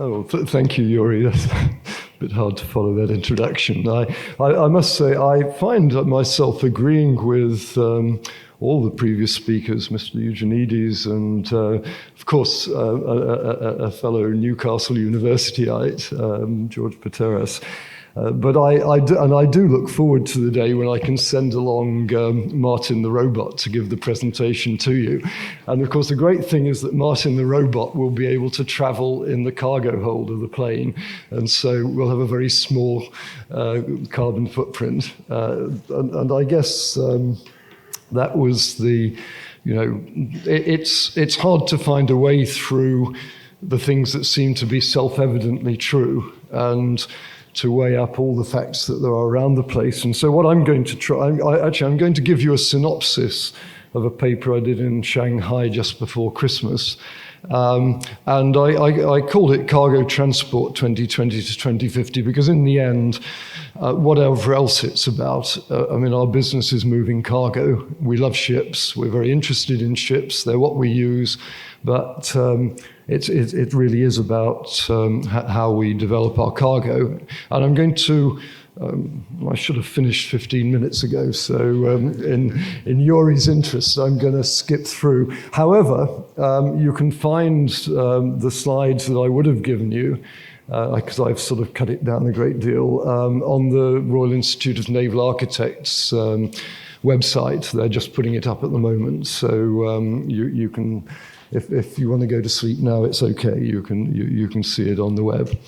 Oh, thank you, Yuri. That's a bit hard to follow that introduction. I must say, I find myself agreeing with all the previous speakers, Mr. Eugenides, and of course, a fellow Newcastle Universityite, George Pateras. But I do look forward to the day when I can send along Martin the robot to give the presentation to you. And of course, the great thing is that Martin the robot will be able to travel in the cargo hold of the plane. And so we'll have a very small carbon footprint. And I guess that was the, it's hard to find a way through the things that seem to be self-evidently true, and to weigh up all the facts that there are around the place. And so what I'm going to try, I'm going to give you a synopsis of a paper I did in Shanghai just before Christmas. And I called it Cargo Transport 2020 to 2050, because in the end, whatever else it's about, our business is moving cargo. We love ships. We're very interested in ships. They're what we use. But it really is about how we develop our cargo. And I'm going to, I should have finished 15 minutes ago, so in Yuri's interest, I'm going to skip through. However, you can find the slides that I would have given you, because I've sort of cut it down a great deal, on the Royal Institute of Naval Architects website. They're just putting it up at the moment, so you can, if you want to go to sleep now, it's okay. You can see it on the web.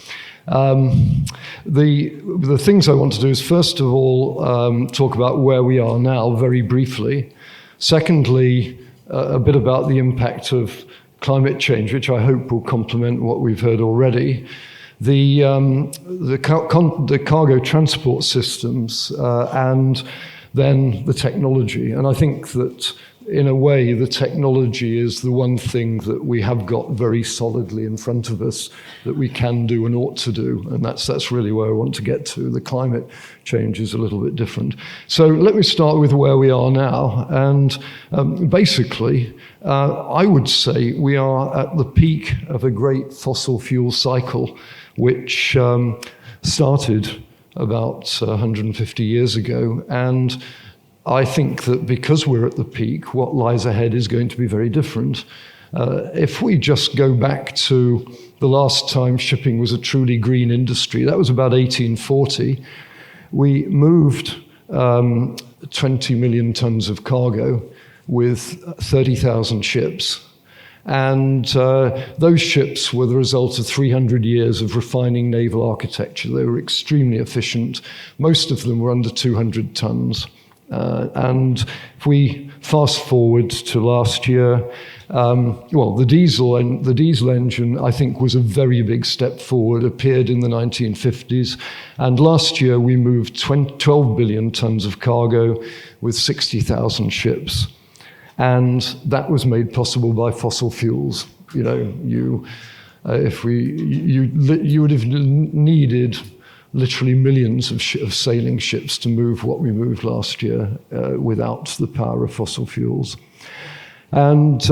The things I want to do is, first of all, talk about where we are now very briefly. Secondly, a bit about the impact of climate change, which I hope will complement what we've heard already. The cargo transport systems, and then the technology. And I think that, in a way, the technology is the one thing that we have got very solidly in front of us that we can do and ought to do. And that's really where I want to get to. The climate change is a little bit different. So let me start with where we are now. And basically, I would say we are at the peak of a great fossil fuel cycle, which started about 150 years ago. And I think that because we're at the peak, what lies ahead is going to be very different. If we just go back to the last time shipping was a truly green industry, that was about 1840. We moved 20 million tons of cargo with 30,000 ships. And those ships were the result of 300 years of refining naval architecture. They were extremely efficient. Most of them were under 200 tons. And if we fast forward to last year, the diesel engine, I think, was a very big step forward, appeared in the 1950s. And last year, we moved 12 billion tons of cargo with 60,000 ships. And that was made possible by fossil fuels. You would have needed literally millions of sailing ships to move what we moved last year without the power of fossil fuels. And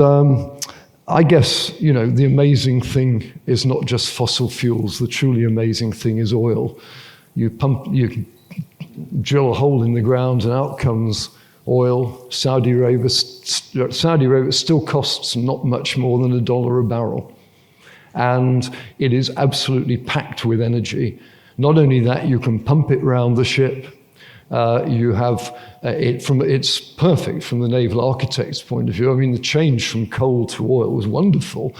I guess, the amazing thing is not just fossil fuels. The truly amazing thing is oil. You drill a hole in the ground and out comes oil. Saudi Arabia still costs not much more than $1 a barrel. And it is absolutely packed with energy. Not only that, you can pump it round the ship. You have it's perfect from the naval architect's point of view. I mean, the change from coal to oil was wonderful.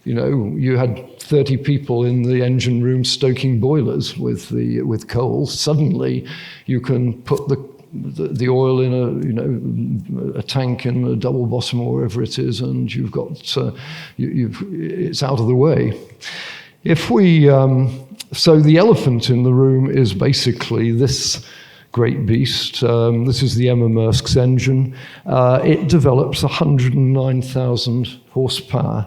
You had 30 people in the engine room stoking boilers with coal. Suddenly, you can put the oil in a tank in a double bottom or wherever it is, and you've got it's out of the way. If we so the elephant in the room is basically this great beast. This is the Emma Maersk's engine. It develops 109,000 horsepower.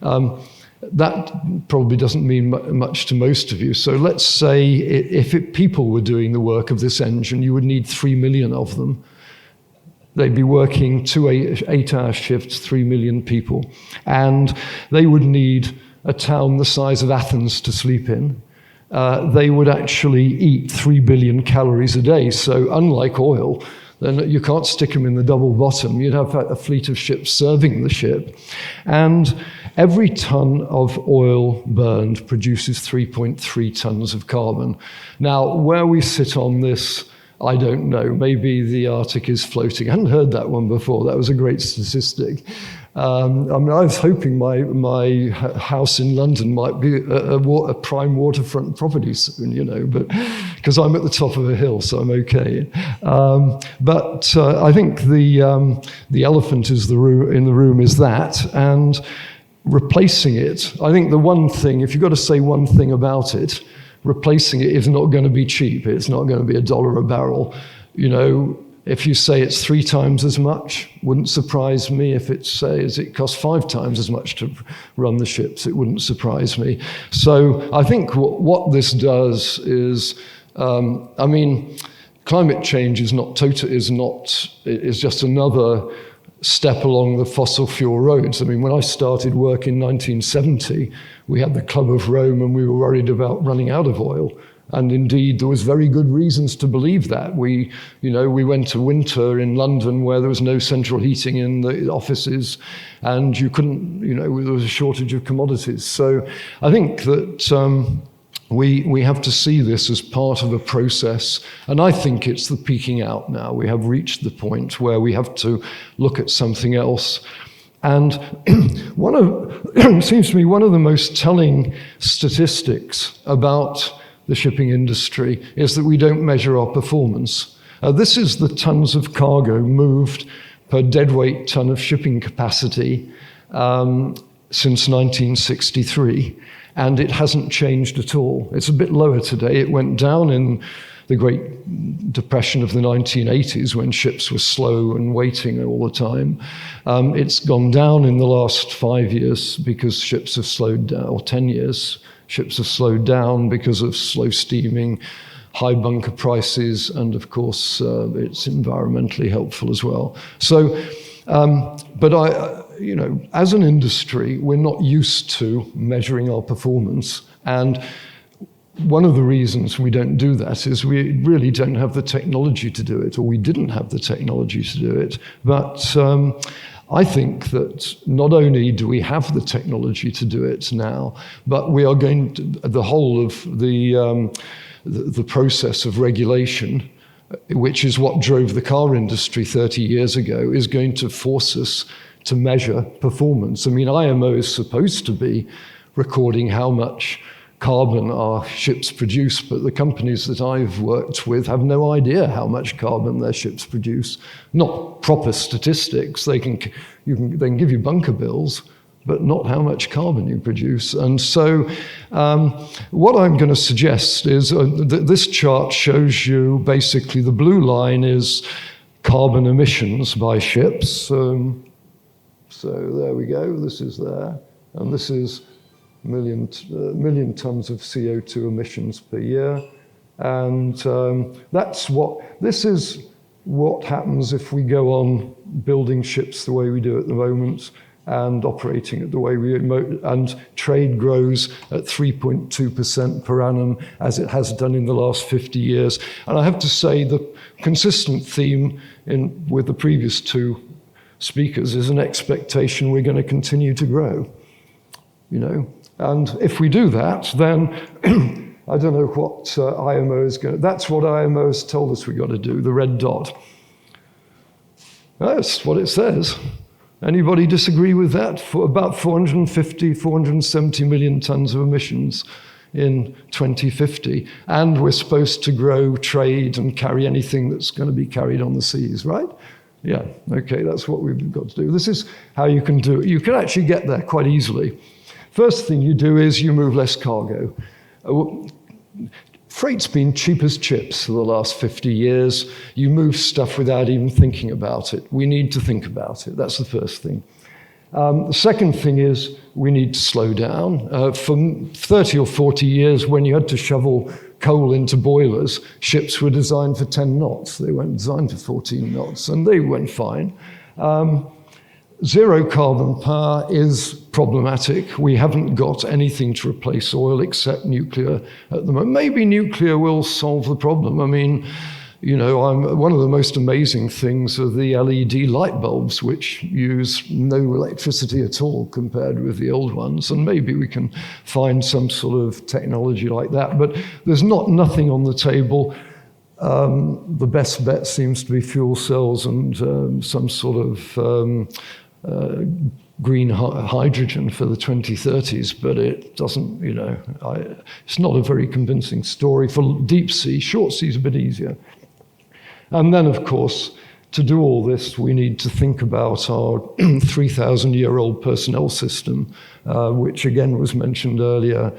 That probably doesn't mean much to most of you. So let's say if people were doing the work of this engine, you would need 3 million of them. They'd be working 2 8-hour shifts, 3 million people. And they would need a town the size of Athens to sleep in, they would actually eat 3 billion calories a day. So unlike oil, then you can't stick them in the double bottom. You'd have a fleet of ships serving the ship. And every ton of oil burned produces 3.3 tons of carbon. Now, where we sit on this, I don't know. Maybe the Arctic is floating. I hadn't heard that one before. That was a great statistic. I was hoping my house in London might be a prime waterfront property soon, but because I'm at the top of a hill, so I'm okay. But I think the elephant in the room is that, and replacing it. I think the one thing, if you've got to say one thing about it, replacing it is not going to be cheap. It's not going to be $1 a barrel. If you say it's 3 times as much, wouldn't surprise me. If it says it costs 5 times as much to run the ships, it wouldn't surprise me. So I think what this does is, climate change is just another step along the fossil fuel roads. When I started work in 1970, we had the Club of Rome and we were worried about running out of oil. And indeed, there was very good reasons to believe that. We went to winter in London where there was no central heating in the offices, and you couldn't, there was a shortage of commodities. So I think that we have to see this as part of a process, and I think it's the peaking out now. We have reached the point where we have to look at something else. And it seems to me one of the most telling statistics about the shipping industry is that we don't measure our performance. This is the tons of cargo moved per deadweight ton of shipping capacity since 1963, and it hasn't changed at all. It's a bit lower today. It went down in the Great Depression of the 1980s when ships were slow and waiting all the time. It's gone down in the last 5 years because ships have slowed down, or 10 years. Ships have slowed down because of slow steaming, high bunker prices, and of course, it's environmentally helpful as well. So, as an industry, we're not used to measuring our performance. And one of the reasons we don't do that is we really don't have the technology to do it, or we didn't have the technology to do it. But I think that not only do we have the technology to do it now, but we are going to, the whole of the process of regulation, which is what drove the car industry 30 years ago, is going to force us to measure performance. IMO is supposed to be recording how much carbon our ships produce, but the companies that I've worked with have no idea how much carbon their ships produce. Not proper statistics. They can give you bunker bills, but not how much carbon you produce. And so what I'm going to suggest is this chart shows you basically the blue line is carbon emissions by ships. So there we go. This is there. And this is million tons of CO2 emissions per year. And this is what happens if we go on building ships the way we do at the moment and operating it the way and trade grows at 3.2% per annum, as it has done in the last 50 years. And I have to say the consistent theme with the previous two speakers is an expectation we're going to continue to grow, And if we do that, then I don't know what IMO is going to... That's what IMO has told us we've got to do, the red dot. That's what it says. Anybody disagree with that? For about 470 million tons of emissions in 2050. And we're supposed to grow trade and carry anything that's going to be carried on the seas, right? Yeah, okay, that's what we've got to do. This is how you can do it. You can actually get there quite easily. First thing you do is you move less cargo. Freight's been cheap as chips for the last 50 years. You move stuff without even thinking about it. We need to think about it. That's the first thing. The second thing is we need to slow down. For 30 or 40 years, when you had to shovel coal into boilers, ships were designed for 10 knots. They weren't designed for 14 knots, and they went fine. Zero carbon power is problematic. We haven't got anything to replace oil except nuclear at the moment. Maybe nuclear will solve the problem. I mean, you know, one of the most amazing things are the LED light bulbs, which use no electricity at all compared with the old ones. And maybe we can find some sort of technology like that. But there's nothing on the table. The best bet seems to be fuel cells and some sort of green hydrogen for the 2030s, but it doesn't, you know, it's not a very convincing story. For deep sea, short sea is a bit easier. And then, of course, to do all this, we need to think about our 3,000-year-old personnel system, which again was mentioned earlier,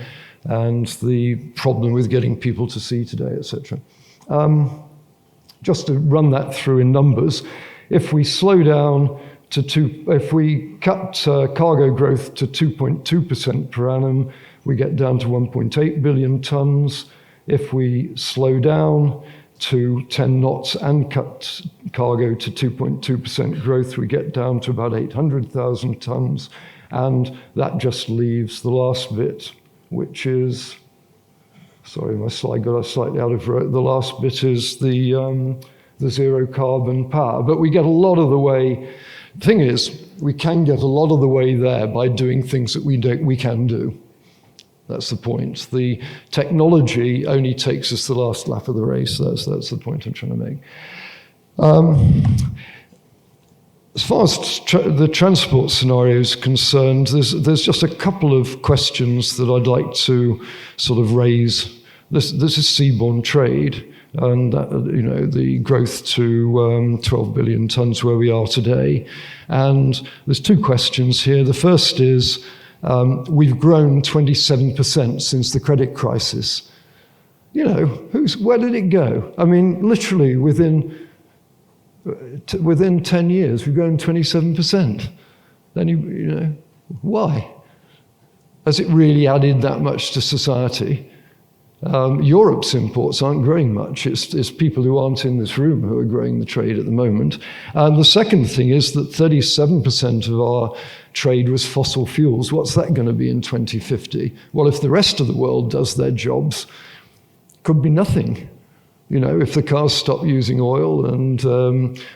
and the problem with getting people to sea today, etc. Just to run that through in numbers, if we slow down if we cut cargo growth to 2.2% per annum, we get down to 1.8 billion tons. If we slow down to 10 knots and cut cargo to 2.2% growth, we get down to about 800,000 tons. And that just leaves the last bit, which is, sorry, my slide got slightly out of row. The last bit is the zero carbon power. But we get a lot of the way. Thing is, we can get a lot of the way there by doing things that we can do. That's the point. The technology only takes us the last lap of the race. That's the point I'm trying to make. As far as the transport scenario is concerned, there's just a couple of questions that I'd like to sort of raise. This is seaborne trade, and you know, the growth to 12 billion tons where we are today. And there's two questions here. The first is, we've grown 27% since the credit crisis. You know, where did it go? I mean, literally within 10 years, we've grown 27%. Then you know, why? Has it really added that much to society? Europe's imports aren't growing much. It's people who aren't in this room who are growing the trade at the moment. And the second thing is that 37% of our trade was fossil fuels. What's that going to be in 2050? Well, if the rest of the world does their jobs, could be nothing. You know, if the cars stop using oil and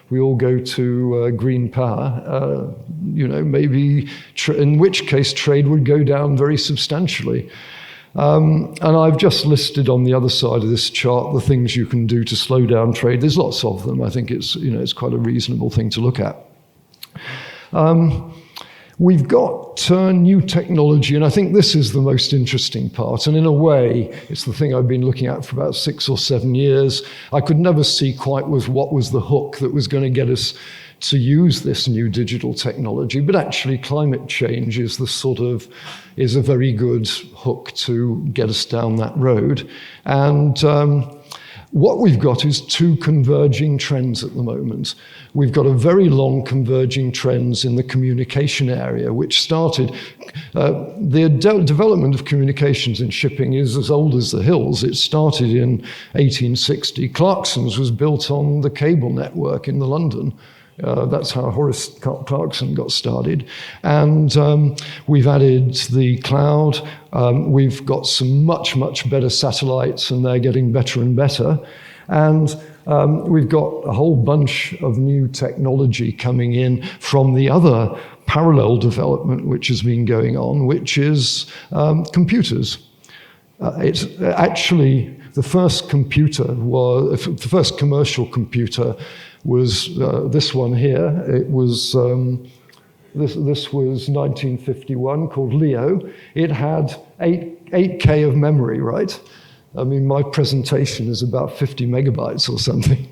we all go to green power, you know, maybe, in which case trade would go down very substantially. And I've just listed on the other side of this chart the things you can do to slow down trade. There's lots of them. I think it's, you know, it's quite a reasonable thing to look at. We've got new technology, and I think this is the most interesting part. And in a way, it's the thing I've been looking at for about 6 or 7 years. I could never see quite what was the hook that was going to get us to use this new digital technology, but actually climate change is a very good hook to get us down that road. And what we've got is two converging trends at the moment. We've got a very long converging trends in the communication area, which started, the development of communications in shipping is as old as the hills. It started in 1860. Clarkson's was built on the cable network in London. That's how Horace Clarkson got started. And we've added the cloud. We've got some much, much better satellites, and they're getting better and better. And we've got a whole bunch of new technology coming in from the other parallel development which has been going on, which is computers. It's actually the first the first commercial computer was this one here. It was this was 1951, called Leo. It had 8K of memory, right? I mean, my presentation is about 50 megabytes or something.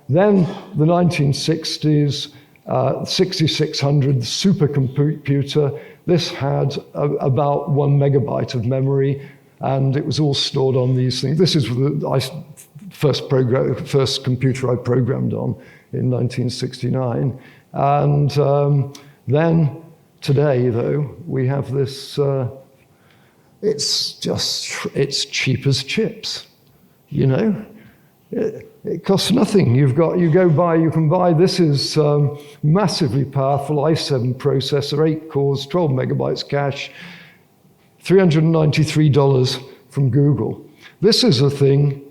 Then the 1960s, 6600 supercomputer. This had about 1 megabyte of memory, and it was all stored on these things. This is the first computer I programmed on in 1969. And then today, though, we have this, it's cheap as chips, you know? It costs nothing. You can buy, this is massively powerful i7 processor, 8 cores, 12 megabytes cache, $393 from Google. This is a thing,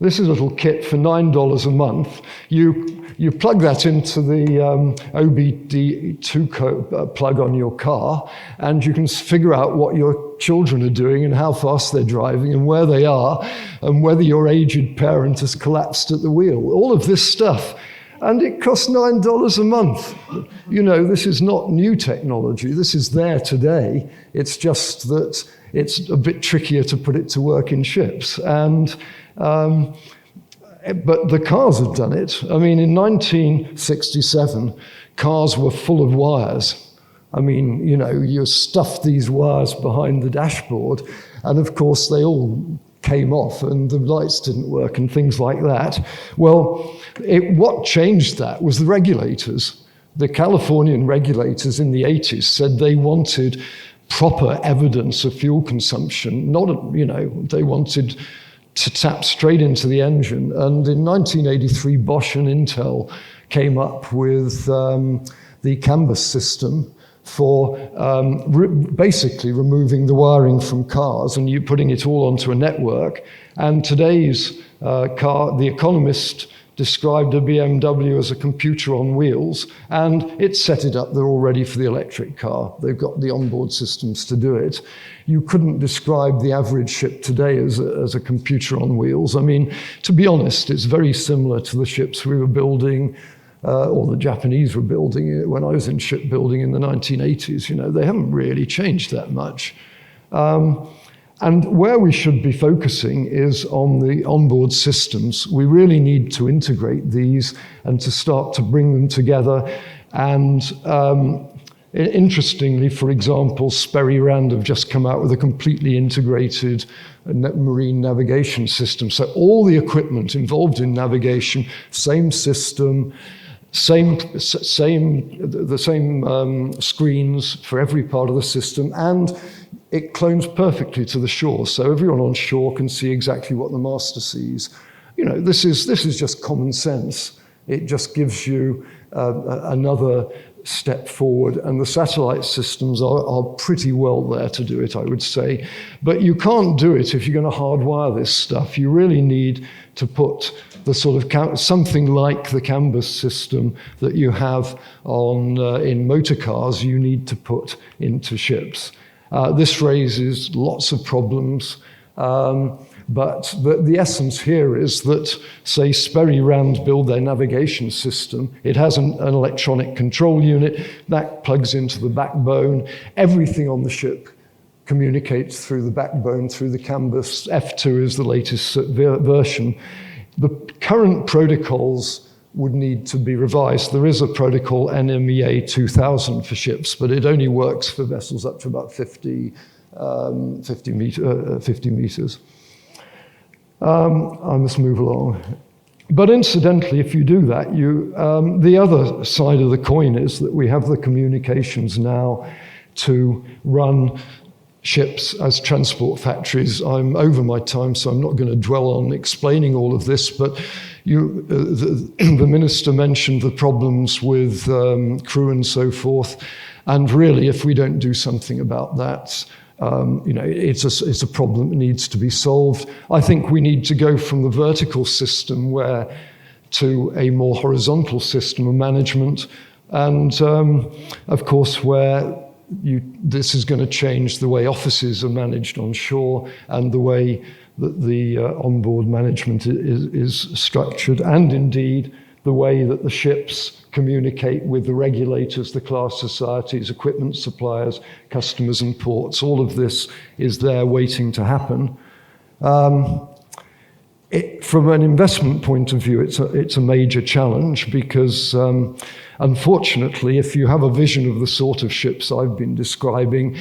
this is a little kit for $9 a month. You plug that into the OBD2 plug on your car, and you can figure out what your children are doing and how fast they're driving and where they are and whether your aged parent has collapsed at the wheel. All of this stuff. And it costs $9 a month. You know, this is not new technology. This is there today. It's just that it's a bit trickier to put it to work in ships. And but the cars have done it. I mean, in 1967, cars were full of wires. I mean, you know, you stuffed these wires behind the dashboard, and of course they all came off and the lights didn't work and things like that. Well, what changed that was the regulators. The Californian regulators in the 80s said they wanted proper evidence of fuel consumption, not, you know, they wanted to tap straight into the engine. And in 1983, Bosch and Intel came up with the CANBUS system for basically removing the wiring from cars and you putting it all onto a network. And today's car, The Economist described a BMW as a computer on wheels, and it set it up. They're all ready for the electric car. They've got the onboard systems to do it. You couldn't describe the average ship today as a computer on wheels. I mean, to be honest, it's very similar to the ships we were building, or the Japanese were building when I was in shipbuilding in the 1980s. You know, they haven't really changed that much. And where we should be focusing is on the onboard systems. We really need to integrate these and to start to bring them together. And interestingly, for example, Sperry Rand have just come out with a completely integrated marine navigation system. So all the equipment involved in navigation, same system, the same screens for every part of the system, and it clones perfectly to the shore, so everyone on shore can see exactly what the master sees. You know, this is just common sense. It just gives you another step forward, and the satellite systems are pretty well there to do it, I would say. But you can't do it if you're going to hardwire this stuff. You really need to put the sort of something like the CANBUS system that you have on in motor cars, you need to put into ships. This raises lots of problems, but the essence here is that, say, Sperry Rand build their navigation system. It has an electronic control unit that plugs into the backbone. Everything on the ship communicates through the backbone, through the CANBUS. F2 is the latest version. The current protocols would need to be revised. There is a protocol, NMEA 2000, for ships, but it only works for vessels up to about 50 meters. I must move along. But incidentally, if you do that, the other side of the coin is that we have the communications now to run ships as transport factories. I'm over my time, so I'm not going to dwell on explaining all of this, but the minister mentioned the problems with crew and so forth, and really, if we don't do something about that, you know, it's a problem that needs to be solved. I think we need to go from the vertical system to a more horizontal system of management, and of course, where this is going to change the way offices are managed on shore and the way that the onboard management is structured, and indeed the way that the ships communicate with the regulators, the class societies, equipment suppliers, customers and ports. All of this is there waiting to happen. From an investment point of view, it's a major challenge because, unfortunately, if you have a vision of the sort of ships I've been describing,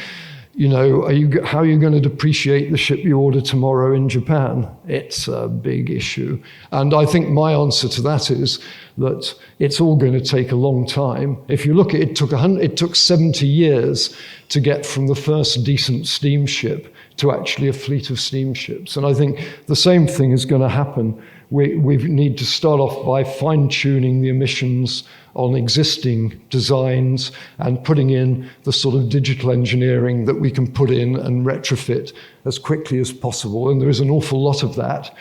you know, how are you going to depreciate the ship you order tomorrow in Japan? It's a big issue. And I think my answer to that is that it's all going to take a long time. If you look at it, it took 70 years to get from the first decent steamship to actually a fleet of steamships. And I think the same thing is going to happen we need to start off by fine-tuning the emissions on existing designs and putting in the sort of digital engineering that we can put in and retrofit as quickly as possible. And there is an awful lot of that.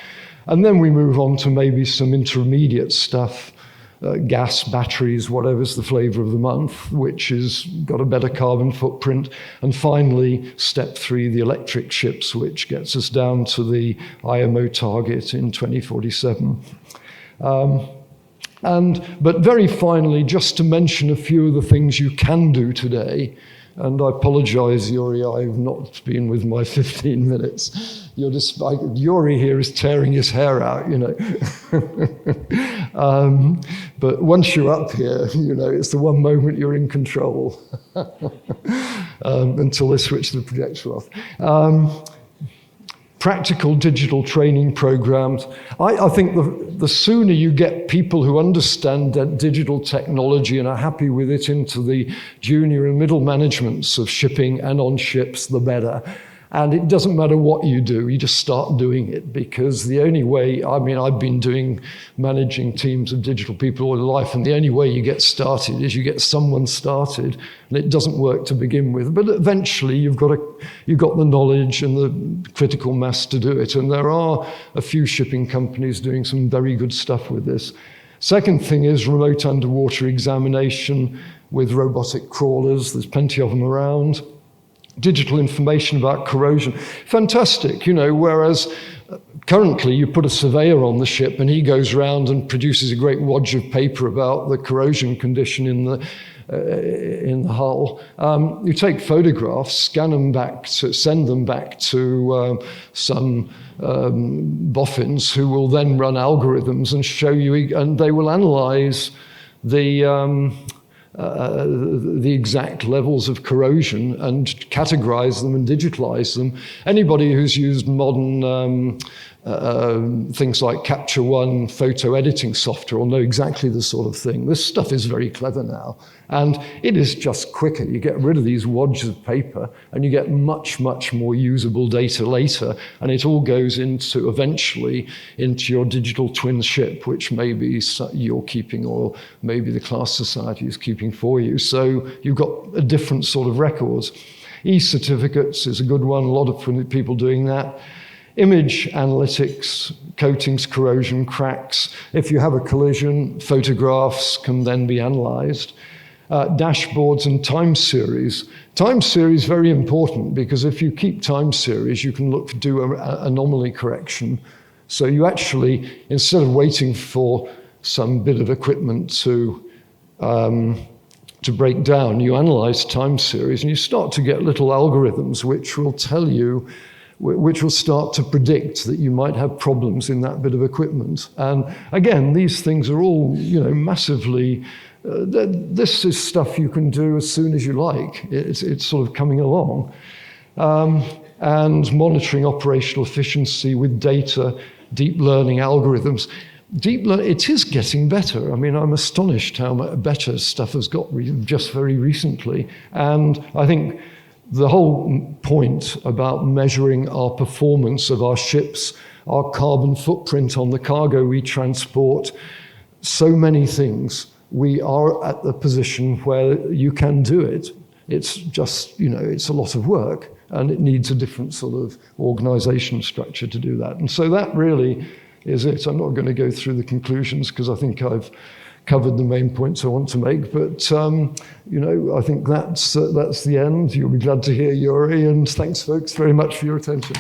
And then we move on to maybe some intermediate stuff, gas, batteries, whatever's the flavor of the month, which has got a better carbon footprint. And finally, step 3, the electric ships, which gets us down to the IMO target in 2047. But very finally, just to mention a few of the things you can do today, and I apologize, Yuri, I've not been with my 15 minutes. Yuri here is tearing his hair out, you know. But once you're up here, you know, it's the one moment you're in control until they switch the projector off. Practical digital training programs. I think the sooner you get people who understand that digital technology and are happy with it into the junior and middle managements of shipping and on ships, the better. And it doesn't matter what you do, you just start doing it, because the only way, I mean, I've been managing teams of digital people all my life, and the only way you get started is you get someone started, and it doesn't work to begin with. But eventually you've got the knowledge and the critical mass to do it. And there are a few shipping companies doing some very good stuff with this. Second thing is remote underwater examination with robotic crawlers. There's plenty of them around. Digital information about corrosion. Fantastic, you know, whereas currently you put a surveyor on the ship and he goes around and produces a great wodge of paper about the corrosion condition in the hull. You take photographs, scan them back, send them back to some boffins who will then run algorithms and show you, and they will analyze the exact levels of corrosion and categorize them and digitalize them. Anybody who's used modern things like Capture One photo editing software will know exactly the sort of thing. This stuff is very clever now, and it is just quicker. You get rid of these wads of paper and you get much, much more usable data later, and it all goes eventually into your digital twin ship, which maybe you're keeping or maybe the class society is keeping for you. So you've got a different sort of records. E-certificates is a good one, a lot of people doing that. Image analytics, coatings, corrosion, cracks. If you have a collision, photographs can then be analyzed. Dashboards and time series. Time series is very important, because if you keep time series, you can do anomaly correction. So you actually, instead of waiting for some bit of equipment to break down, you analyze time series and you start to get little algorithms which will tell you, which will start to predict that you might have problems in that bit of equipment. And again, these things are all, you know, massively, this is stuff you can do as soon as you like. It's sort of coming along. And monitoring operational efficiency with data, deep learning algorithms. It is getting better. I mean, I'm astonished how much better stuff has got just very recently. And I think the whole point about measuring our performance of our ships, our carbon footprint on the cargo we transport, so many things, we are at the position where you can do it. It's just, you know, it's a lot of work, and it needs a different sort of organization structure to do that. And so that really is it. I'm not going to go through the conclusions because I think I've covered the main points I want to make, but you know, I think that's the end. You'll be glad to hear, Yuri, and thanks, folks, very much for your attention.